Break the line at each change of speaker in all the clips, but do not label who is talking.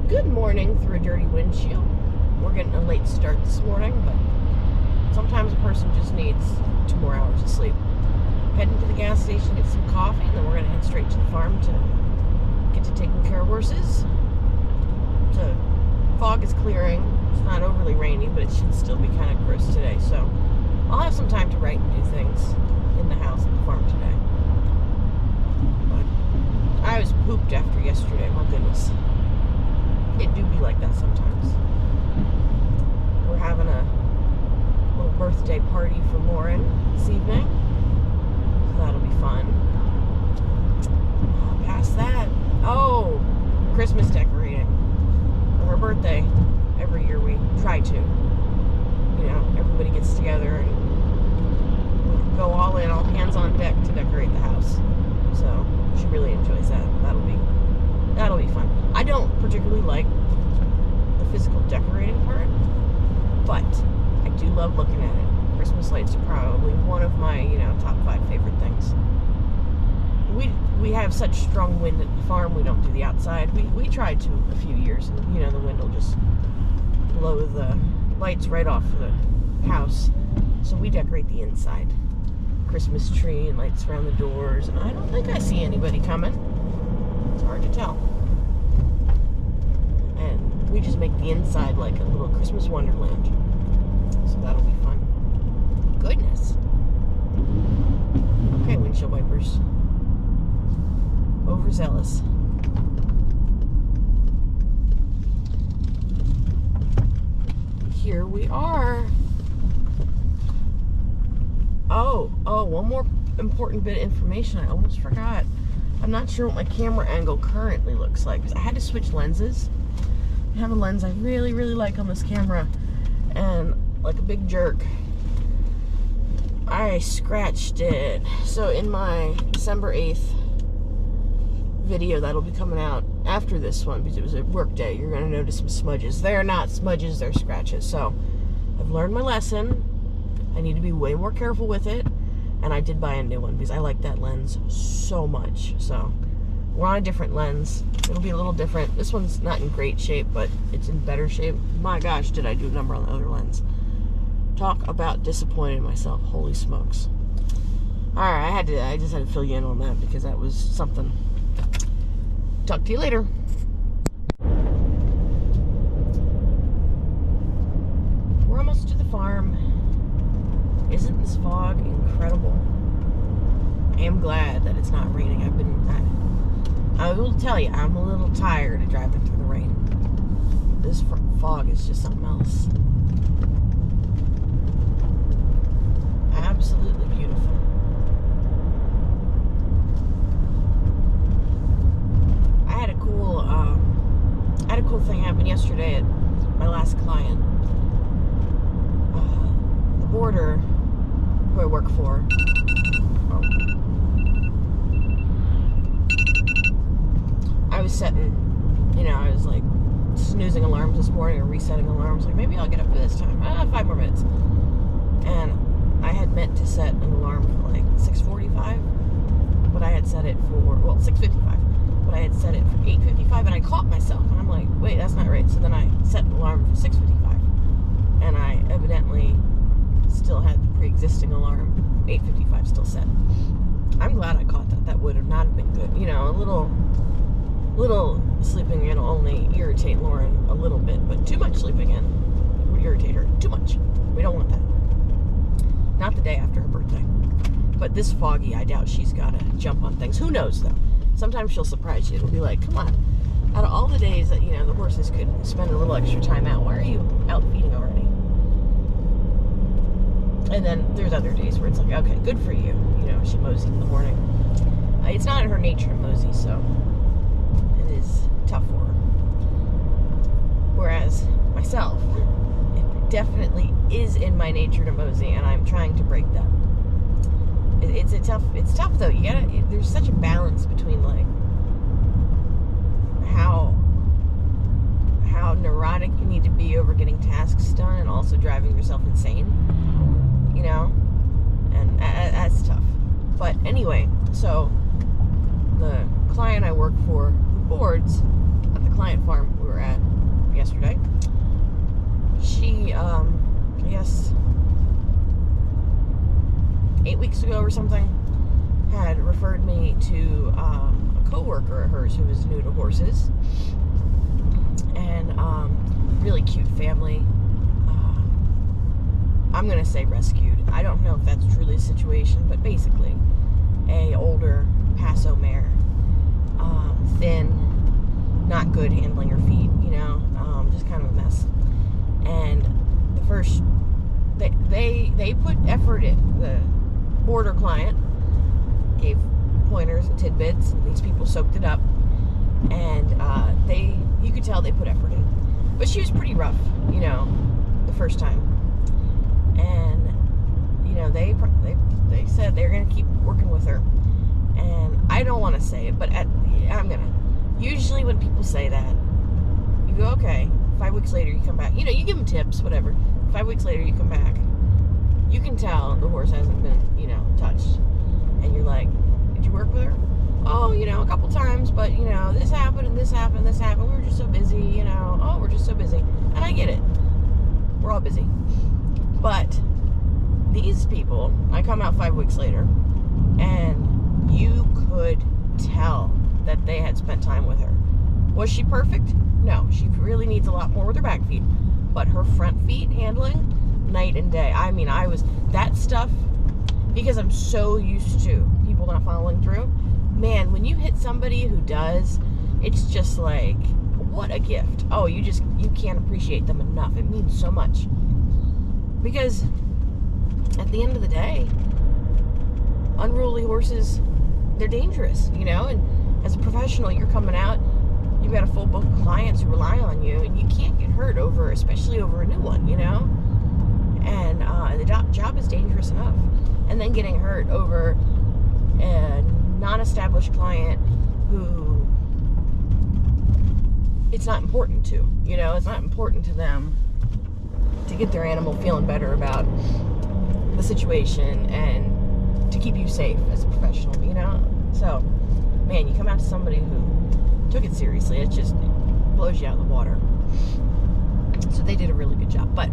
Good morning through a dirty windshield. We're getting a late start this morning, but sometimes a person just needs 2 more hours of sleep. Heading to the gas station, get some coffee, and then we're going to head straight to the farm to get to taking care of horses. The fog is clearing. It's not overly rainy, but it should still be kind of gross today, so I'll have some time to write and do things in the house at the farm today. But I was pooped after yesterday, my goodness. It do be like that sometimes. We're having a little birthday party for Lauren this evening, so that'll be fun. Past that, Christmas decorating for her birthday. Every year we try to. Everybody gets together and go all in, all hands on deck to decorate the house. So she really enjoys that. That'll be fun. I don't particularly like the physical decorating part, but I do love looking at it. Christmas lights are probably one of my, top 5 favorite things. We have such strong wind at the farm, we don't do the outside. We tried to a few years, and the wind will just blow the lights right off the house. So we decorate the inside. Christmas tree and lights around the doors, and I don't think I see anybody coming. It's hard to tell. And we just make the inside like a little Christmas wonderland. So that'll be fun. Goodness. Okay, windshield wipers. Overzealous. Here we are. One more important bit of information I almost forgot. I'm not sure what my camera angle currently looks like, because I had to switch lenses. I have a lens I really, really like on this camera, and like a big jerk, I scratched it. So in my December 8th video that'll be coming out after this one, because it was a work day, you're going to notice some smudges. They're not smudges, they're scratches. So I've learned my lesson. I need to be way more careful with it, and I did buy a new one because I like that lens so much. So we're on a different lens. It'll be a little different. This one's not in great shape, but it's in better shape. My gosh, did I do a number on the other lens. Talk about disappointing myself. Holy smokes. Alright, I just had to fill you in on that because that was something. Talk to you later. We're almost to the farm. Isn't this fog incredible? I am glad that it's not raining. I will tell you, I'm a little tired of driving through the rain. This fog is just something else. Absolutely beautiful. I had a cool thing happen yesterday at my last client. The boarder who I work for. I was setting, I was like snoozing alarms this morning or resetting alarms. Like, maybe I'll get up for this time. 5 more minutes. And I had meant to set an alarm for like 6:45, but I had set it for, 6:55, but I had set it for 8:55, and I caught myself, and I'm like, wait, that's not right. So then I set an alarm for 6:55, and I evidently still had the pre-existing alarm, 8:55 still set. I'm glad I caught that. That would have not been good. A little sleeping in will only irritate Lauren a little bit, but too much sleeping in would irritate her too much. We don't want that. Not the day after her birthday. But this foggy, I doubt she's got to jump on things. Who knows, though? Sometimes she'll surprise you. It'll be like, come on. Out of all the days that, the horses could spend a little extra time out, why are you out feeding already? And then there's other days where it's like, okay, good for you. She moseys in the morning. It's not in her nature to mosey, so it is tough for her. Whereas myself, it definitely is in my nature to mosey, and I'm trying to break that. It's tough though. There's such a balance between like how neurotic you need to be over getting tasks done and also driving yourself insane. And that's tough. But anyway, so the client I work for who boards at the client farm we were at yesterday. She, I guess 8 weeks ago or something, had referred me to a coworker of hers who was new to horses, and really cute family. I'm gonna say rescued. I don't know if that's truly a situation, but basically, a older Paso mare, thin, not good handling her feet, just kind of a mess. And the first, they put effort in. The border client gave pointers and tidbits, and these people soaked it up, and you could tell they put effort in. But she was pretty rough, the first time. And they said they're gonna keep working with her, and I don't want to say it, but I'm gonna. Usually when people say that, you go, okay, 5 weeks later you come back, you give them tips, whatever. 5 weeks later you come back, you can tell the horse hasn't been touched, and you're like, did you work with her? Oh, a couple times, but this happened and this happened and this happened, we were just so busy, oh, we're just so busy. And I get it, we're all busy. But these people, I come out 5 weeks later, and you could tell that they had spent time with her. Was she perfect? No, she really needs a lot more with her back feet. But her front feet handling, night and day. I mean, that stuff, because I'm so used to people not following through. Man, when you hit somebody who does, it's just like, what a gift. Oh, you can't appreciate them enough. It means so much. Because at the end of the day, unruly horses, they're dangerous, and as a professional, you're coming out, you've got a full book of clients who rely on you, and you can't get hurt especially over a new one, and the job is dangerous enough. And then getting hurt over a non-established client who it's not important to, it's not important to them to get their animal feeling better about the situation and to keep you safe as a professional, So, man, you come out to somebody who took it seriously, it blows you out of the water. So they did a really good job. But,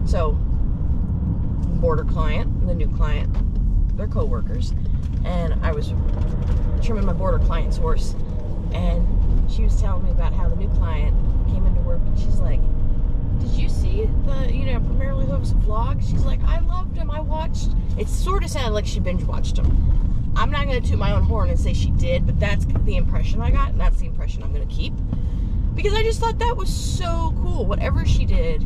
so, border client and the new client, they're co-workers, and I was trimming my border client's horse, and she was telling me about how the new client came into work, and she's like, did you see the, Primarily Hooves vlog? She's like, I loved him. I watched. It sort of sounded like she binge watched him. I'm not going to toot my own horn and say she did, but that's the impression I got, and that's the impression I'm going to keep. Because I just thought that was so cool. Whatever she did,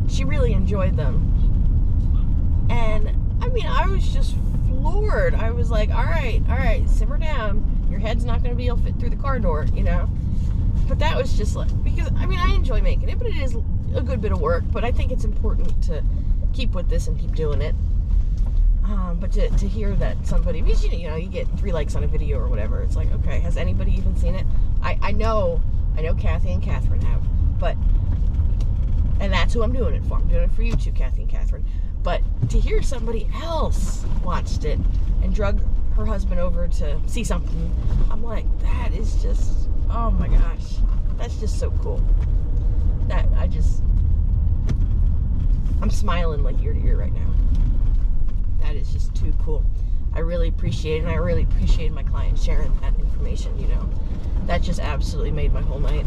she really enjoyed them. And, I mean, I was just floored. I was like, all right, simmer down. Your head's not going to be able to fit through the car door, But that was just like, because, I mean, I enjoy making it, but it is a good bit of work. But I think it's important to keep with this and keep doing it. But to hear that somebody, because, you get 3 likes on a video or whatever, it's like, okay, has anybody even seen it? I know Kathy and Catherine have, and that's who I'm doing it for. I'm doing it for you too, Kathy and Catherine. But to hear somebody else watched it and drug her husband over to see something, I'm like, that is just, oh my gosh, that's just so cool. I'm smiling like ear to ear right now. That is just too cool. I really appreciate it, and I really appreciated my client sharing that information, That just absolutely made my whole night.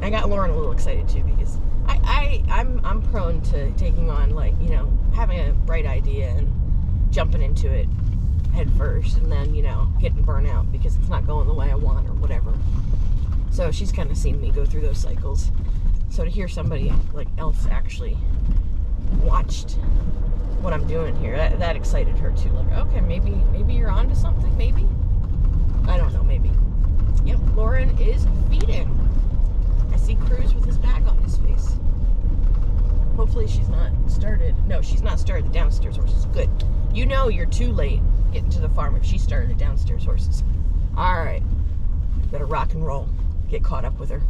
I got Lauren a little excited too, because I'm prone to taking on, having a bright idea and jumping into it head first, and then, getting burnt out because it's not going the way I want or whatever. So she's kind of seen me go through those cycles. So to hear somebody else actually watched what I'm doing here, that excited her too. Like, okay, maybe you're onto something, maybe? I don't know, maybe. Yep, Lauren is feeding. I see Cruz with his bag on his face. Hopefully she's not started. No, she's not started the downstairs horses. Good. You're too late getting to the farm if she started the downstairs horses. All right. Better rock and roll. Get caught up with her.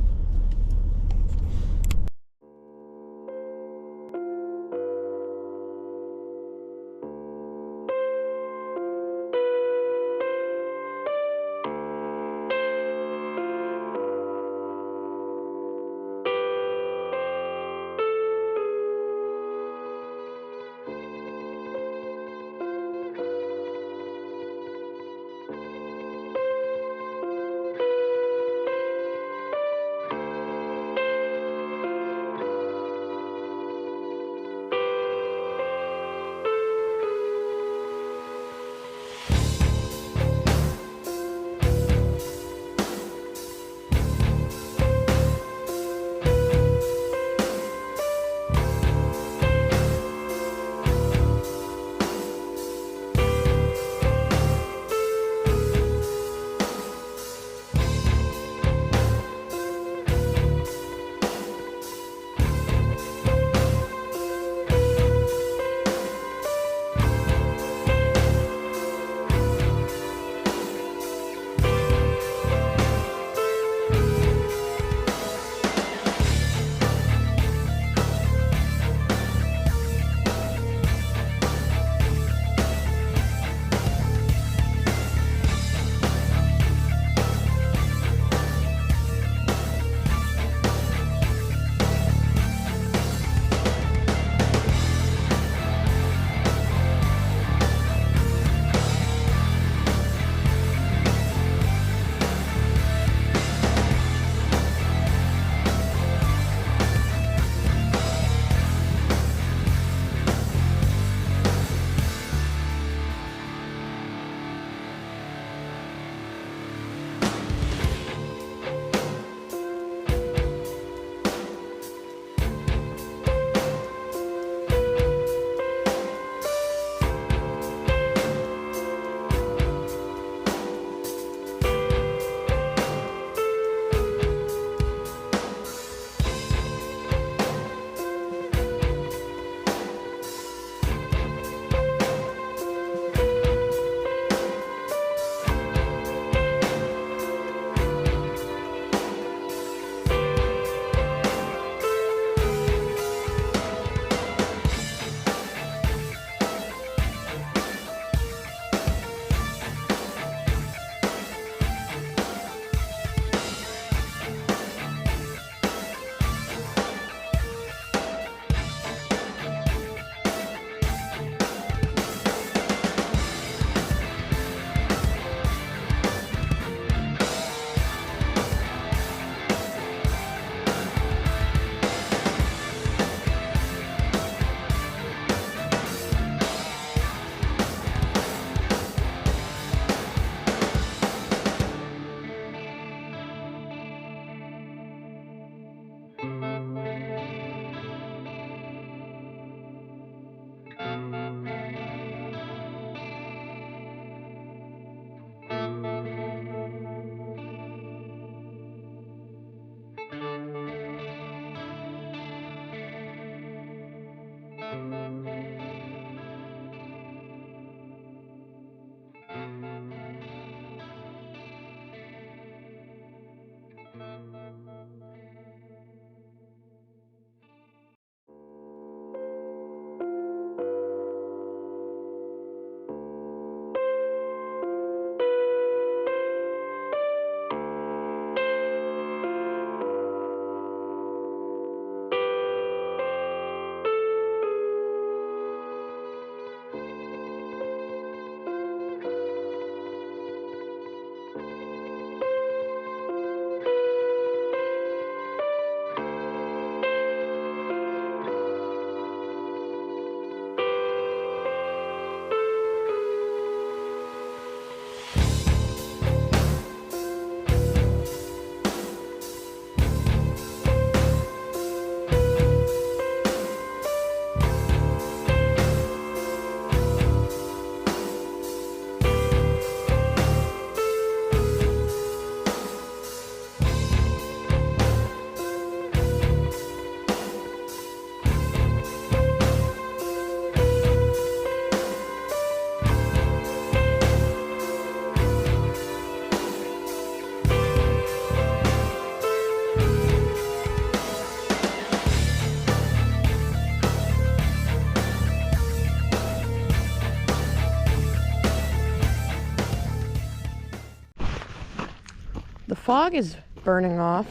fog is burning off,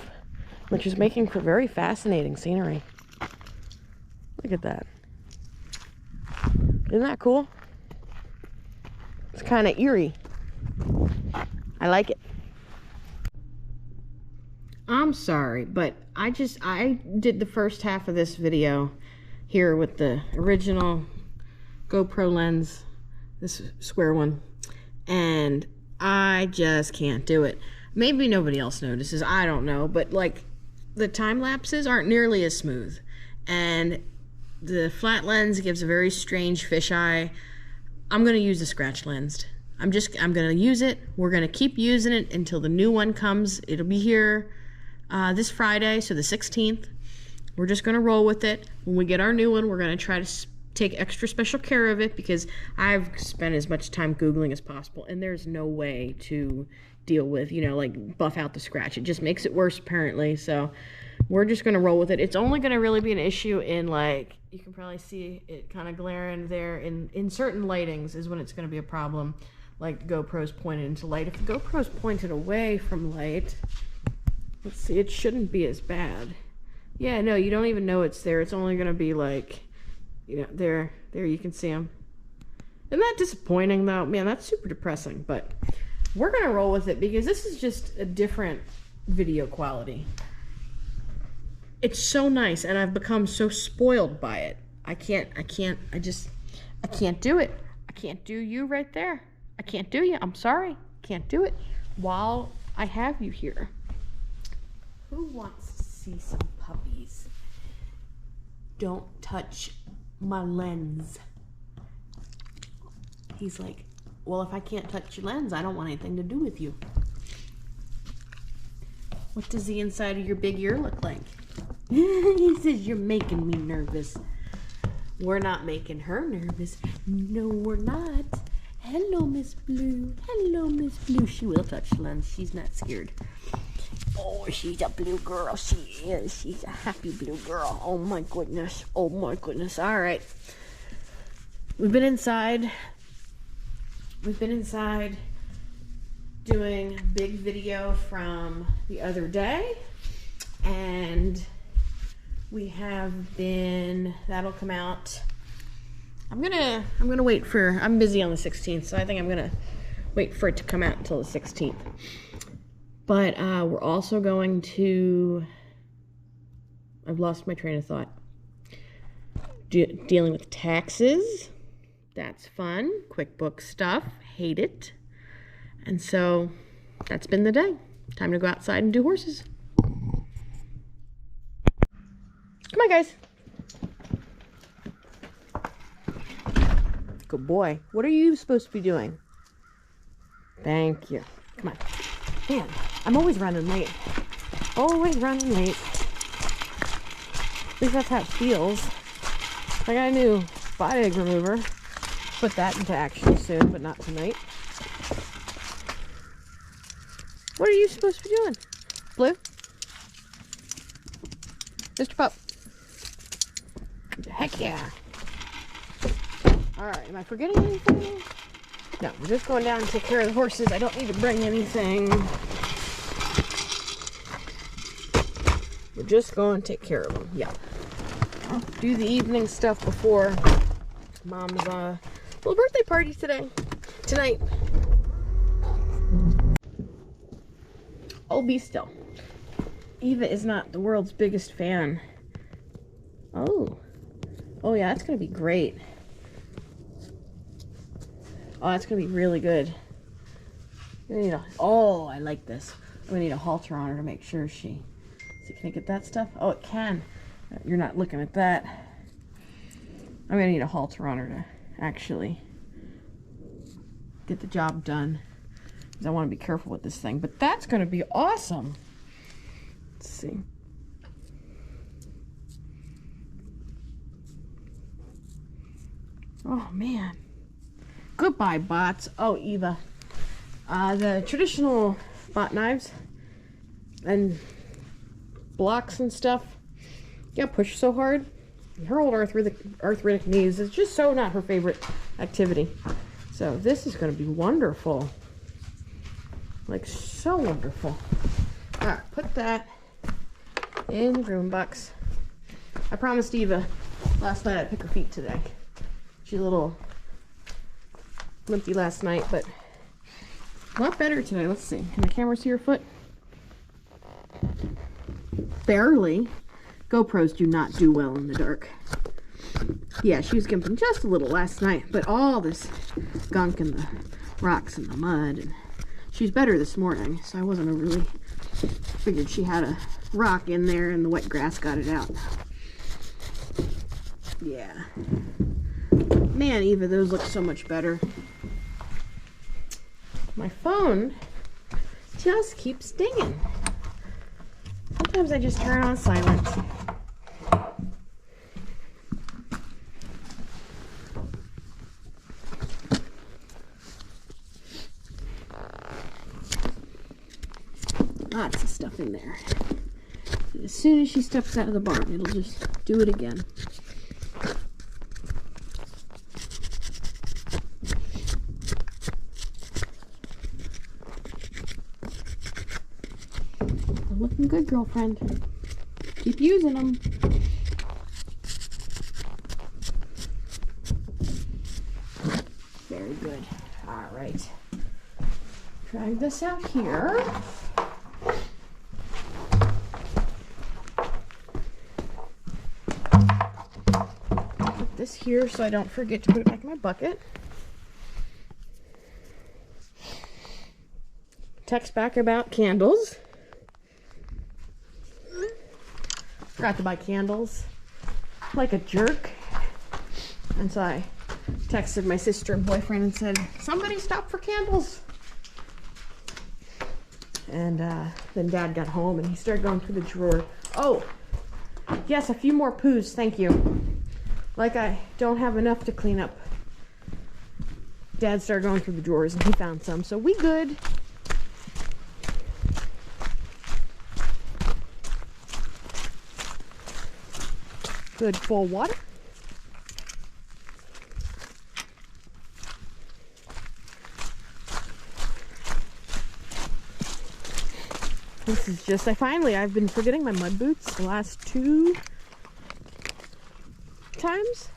which is making for very fascinating scenery. Look at that. Isn't that cool? It's kind of eerie. I like it. I'm sorry, but I did the first half of this video here with the original GoPro lens, this square one, and I just can't do it. Maybe nobody else notices, I don't know, but like the time lapses aren't nearly as smooth, and the flat lens gives a very strange fisheye. I'm gonna use the scratch lens. I'm gonna use it. We're gonna keep using it until the new one comes. It'll be here this Friday, so the 16th. We're just gonna roll with it. When we get our new one, we're gonna try to take extra special care of it, because I've spent as much time Googling as possible, and there's no way to deal with, you know, like buff out the scratch. It just makes it worse apparently, so we're just gonna roll with it. It's only gonna really be an issue in, like, you can probably see it kind of glaring there in certain lightings is when it's gonna be a problem, like the GoPro's pointed into light. If the GoPro's pointed away from light, let's see, it shouldn't be as bad. Yeah, no, you don't even know it's there. It's only gonna be like, you know, there you can see them. Isn't that disappointing though? Man, that's super depressing, but we're gonna roll with it because this is just a different video quality. It's so nice, and I've become so spoiled by it. I can't do it. I can't do you right there. I can't do you. I'm sorry. Can't do it while I have you here. Who wants to see some puppies? Don't touch my lens. He's like, well, if I can't touch your lens, I don't want anything to do with you. What does the inside of your big ear look like? He says, you're making me nervous. We're not making her nervous. No, we're not. Hello, Miss Blue. Hello, Miss Blue. She will touch the lens. She's not scared. Oh, she's a blue girl. She is. She's a happy blue girl. Oh, my goodness. Oh, my goodness. All right. We've been inside. Doing a big video from the other day. And we have been, that'll come out. I'm gonna wait for, I'm busy on the 16th, so I think I'm gonna wait for it to come out until the 16th. But we're also going to, I've lost my train of thought. Dealing with taxes. That's fun. QuickBooks stuff. Hate it. And so that's been the day. Time to go outside and do horses. Come on, guys. Good boy. What are you supposed to be doing? Thank you. Come on. Man, I'm always running late. Always running late. At least that's how it feels. I got a new body egg remover. Put that into action soon, but not tonight. What are you supposed to be doing? Blue? Mr. Pup. Heck yeah. Alright, am I forgetting anything? No, we're just going down and take care of the horses. I don't need to bring anything. We're just going to take care of them. Yeah. Do the evening stuff before Mom's little birthday party tonight. Oh, be still. Eva is not the world's biggest fan. Oh yeah, that's gonna be great. Oh, that's gonna be really good. Oh, I like this. I'm gonna need a halter on her to make sure she. See, can I get that stuff? Oh, it can. You're not looking at that. I'm gonna need a halter on her to actually get the job done. Because I want to be careful with this thing. But that's gonna be awesome. Let's see. Oh man. Goodbye, bots. Oh, Eva. The traditional bot knives and blocks and stuff. Yeah, push so hard. Her old arthritic knees is just so not her favorite activity. So this is going to be wonderful. Like, so wonderful. Alright, put that in the groom box. I promised Eva last night I'd pick her feet today. She's a little limpy last night, but a lot better today. Let's see. Can the camera see her foot? Barely. GoPros do not do well in the dark. Yeah, she was gimping just a little last night, but all this gunk and the rocks and the mud, and she's better this morning, so I wasn't overly figured she had a rock in there and the wet grass got it out. Yeah. Man, Eva, those look so much better. My phone just keeps dinging. Sometimes I just turn on silent. Lots of stuff in there. And as soon as she steps out of the barn, it'll just do it again. They're looking good, girlfriend. Keep using them. Very good. All right. Drag this out here. Put this here so I don't forget to put it back in my bucket. Text back about candles. Forgot to buy candles. Like a jerk. And so I texted my sister and boyfriend and said, somebody stop for candles. And then Dad got home and he started going through the drawer. Oh, yes, a few more poos, thank you. Like I don't have enough to clean up. Dad started going through the drawers and he found some, so we good. Good for water. This is just, I've been forgetting my mud boots the last 2 times.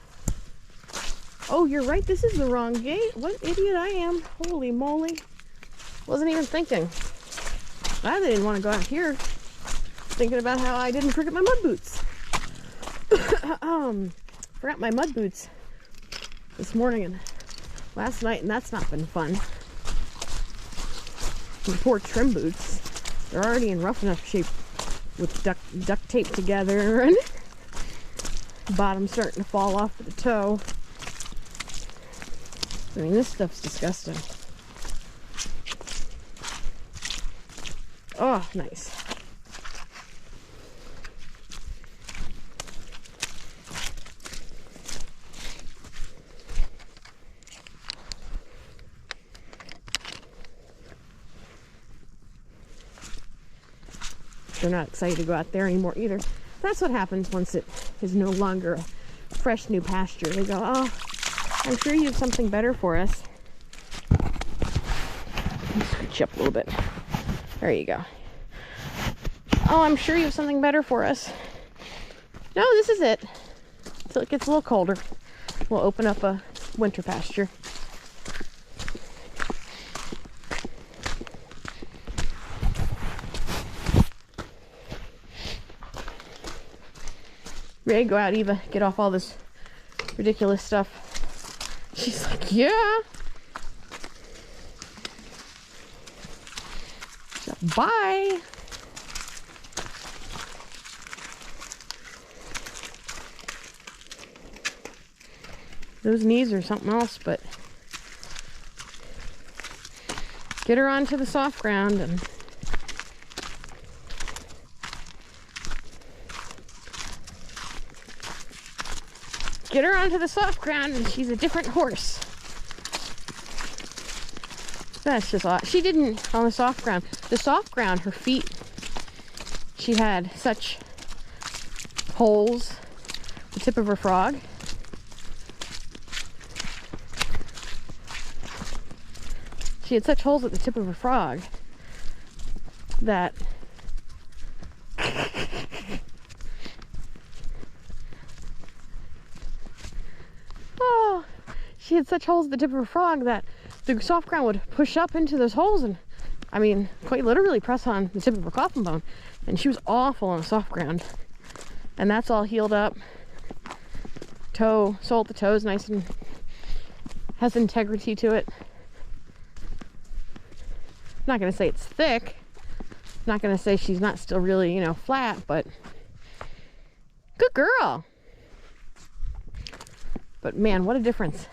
Oh, you're right, this is the wrong gate. What idiot I am. Holy moly. Wasn't even thinking. I didn't want to go out here thinking about how I didn't forget my mud boots. Forgot my mud boots this morning and last night, and that's not been fun. The poor trim boots. They're already in rough enough shape with duct tape together and the bottom's starting to fall off at the toe. I mean, this stuff's disgusting. Oh, nice. They're not excited to go out there anymore either. That's what happens once it is no longer a fresh new pasture. They go, oh, I'm sure you have something better for us. Scooch up a little bit. There you go. Oh, I'm sure you have something better for us. No, this is it. Until it gets a little colder, we'll open up a winter pasture. Ready to go out, Eva? Get off all this ridiculous stuff. She's like, yeah. So, bye. Those knees are something else, but get her onto the soft ground and get her onto the soft ground and she's a different horse. That's just odd. She didn't on the soft ground. The soft ground, her feet, she had such holes, the tip of her frog. She had such holes at the tip of her frog that she had such holes at the tip of her frog that the soft ground would push up into those holes and, I mean, quite literally press on the tip of her coffin bone. And she was awful on the soft ground. And that's all healed up. Sole at the toe is nice and has integrity to it. I'm not going to say it's thick. I'm not going to say she's not still really, you know, flat, but good girl. But man, what a difference.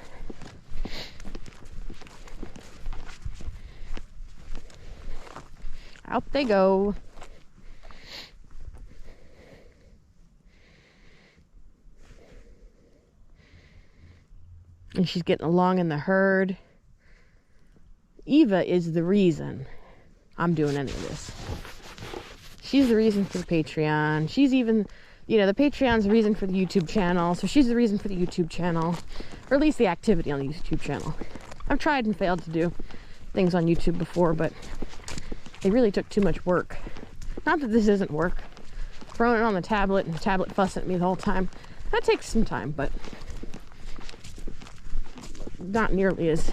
Out they go. And she's getting along in the herd. Eva is the reason I'm doing any of this. She's the reason for the Patreon. She's even, you know, the Patreon's the reason for the YouTube channel. So she's the reason for the YouTube channel. Or at least the activity on the YouTube channel. I've tried and failed to do things on YouTube before, but it really took too much work. Not that this isn't work. Throwing it on the tablet and the tablet fussing at me the whole time. That takes some time, but not nearly as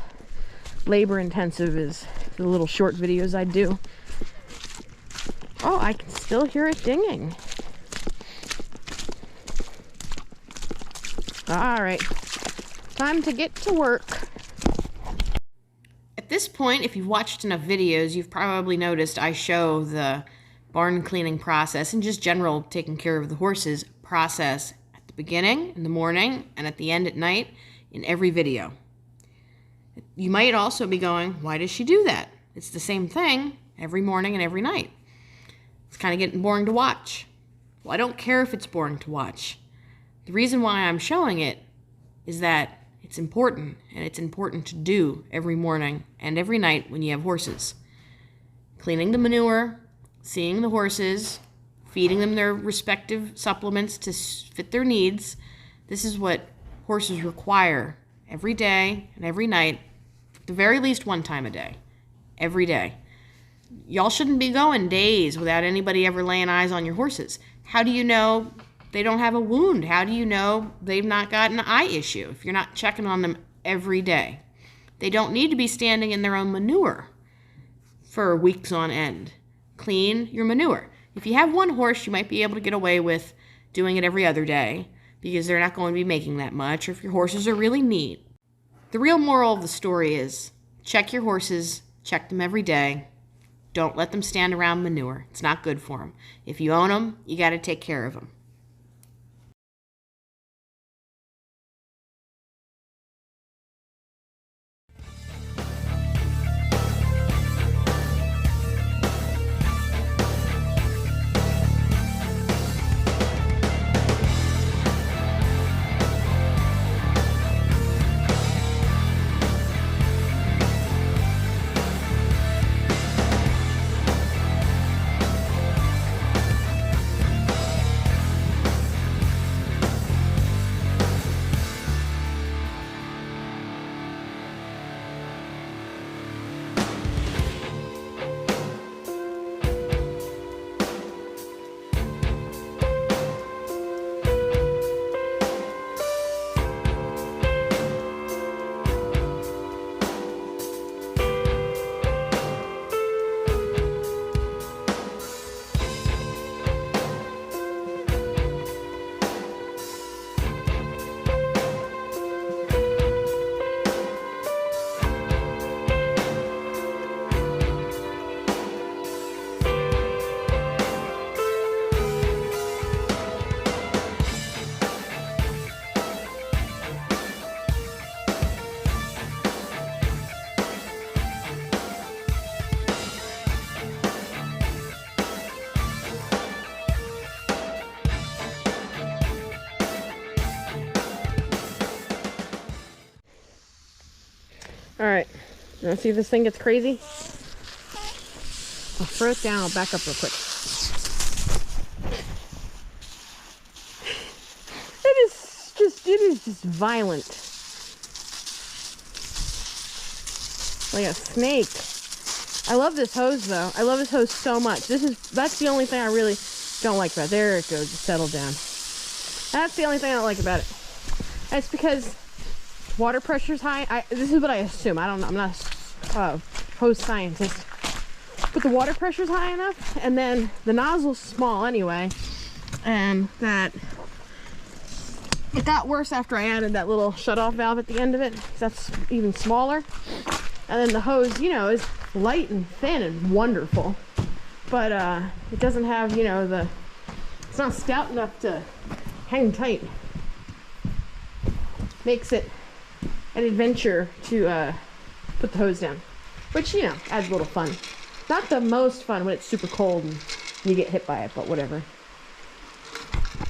labor intensive as the little short videos I do. Oh, I can still hear it dinging. All right, time to get to work. At this point, if you've watched enough videos, you've probably noticed I show the barn cleaning process and just general taking care of the horses process at the beginning, in the morning, and at the end at night in every video. You might also be going, why does she do that? It's the same thing every morning and every night. It's kind of getting boring to watch. Well, I don't care if it's boring to watch. The reason why I'm showing it is that it's important, and it's important to do every morning and every night when you have horses. Cleaning the manure, seeing the horses, feeding them their respective supplements to fit their needs. This is what horses require every day and every night, at the very least one time a day, every day. Y'all shouldn't be going days without anybody ever laying eyes on your horses. How do you know they don't have a wound? How do you know they've not got an eye issue if you're not checking on them every day? They don't need to be standing in their own manure for weeks on end. Clean your manure. If you have one horse, you might be able to get away with doing it every other day because they're not going to be making that much, or if your horses are really neat. The real moral of the story is check your horses, check them every day. Don't let them stand around manure. It's not good for them. If you own them, you got to take care of them. Alright, you want to see if this thing gets crazy? I'll throw it down, I'll back up real quick. It is just violent. Like a snake. I love this hose though. I love this hose so much. That's the only thing I really don't like about it. There it goes, just settled down. That's the only thing I don't like about it. That's because
water pressure's high. This is what I assume. I don't know. I'm not a hose scientist. But the water pressure's high enough, and then the nozzle's small anyway, and that it got worse after I added that little shut-off valve at the end of it, because that's even smaller. And then the hose, you know, is light and thin and wonderful, but it doesn't have, you know, it's not stout enough to hang tight. Makes it an adventure to put the hose down, which, you know, adds a little fun. Not the most fun when it's super cold and you get hit by it, but whatever.